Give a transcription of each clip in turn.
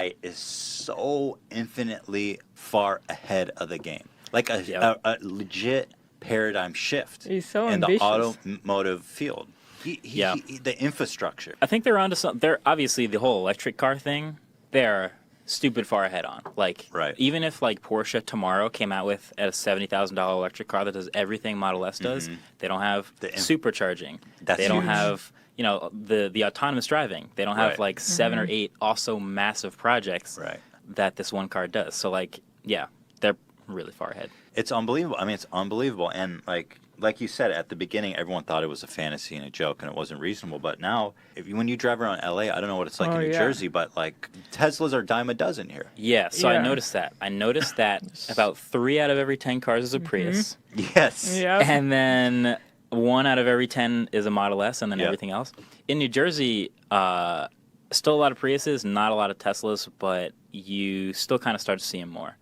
guy is so infinitely far ahead of the game. Like a legit paradigm shift He's so in the ambitious. automotive field. The infrastructure. I think they're onto something. They're obviously the whole electric car thing. They're stupid far ahead on. Like, even if like Porsche tomorrow came out with a $70,000 electric car that does everything Model S does, they don't have supercharging. They don't have the autonomous driving. They don't have like 7 or 8 also massive projects that this one car does. So like, yeah, they're really far ahead. It's unbelievable. I mean, it's unbelievable. And like you said at the beginning, everyone thought it was a fantasy and a joke, and it wasn't reasonable. But now, when you drive around LA, I don't know what it's like in New Jersey, but like Teslas are dime a dozen here. Yeah, so I noticed that. I noticed that about 3 out of every 10 cars is a Prius. Yes. Yeah. And then 1 out of every 10 is a Model S, and then everything else. In New Jersey, still a lot of Priuses, not a lot of Teslas, but you still kind of start to see them more.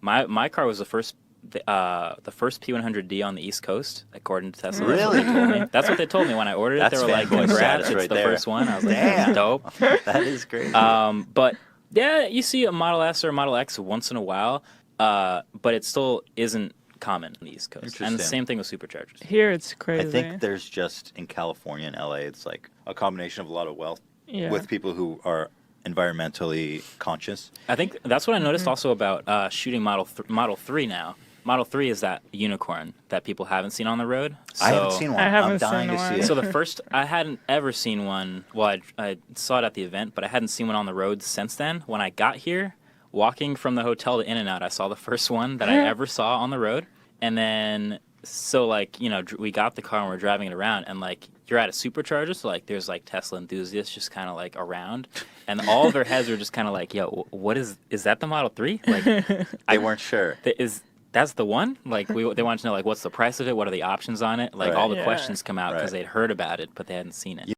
My car was the first P100D on the East Coast, according to Tesla. Really? That's what they told me when I ordered it. They were like, "Congrats, it's the first one." I was like, "That's dope." That is great. But yeah, you see a Model S or a Model X once in a while, but it still isn't common on the East Coast. And the same thing with superchargers. Here it's crazy. I think there's just in California and LA, it's like a combination of a lot of wealth with people who are environmentally conscious. I think that's what I noticed also about shooting Model 3 now. Model 3 is that unicorn that people haven't seen on the road. So I haven't seen one. I'm dying to see it. So the first, I hadn't ever seen one. Well, I saw it at the event, but I hadn't seen one on the road since then. When I got here, walking from the hotel to In-N-Out, I saw the first one that I ever saw on the road. And then, so like, we got the car and we're driving it around, and like, you're at a supercharger, so like, there's like Tesla enthusiasts just kind of like around, and all of their heads are just kind of like, yo, what is that the Model 3? Like, they weren't sure. That's the one? Like, they wanted to know, like, what's the price of it? What are the options on it? Like, all the questions come out because they'd heard about it, but they hadn't seen it.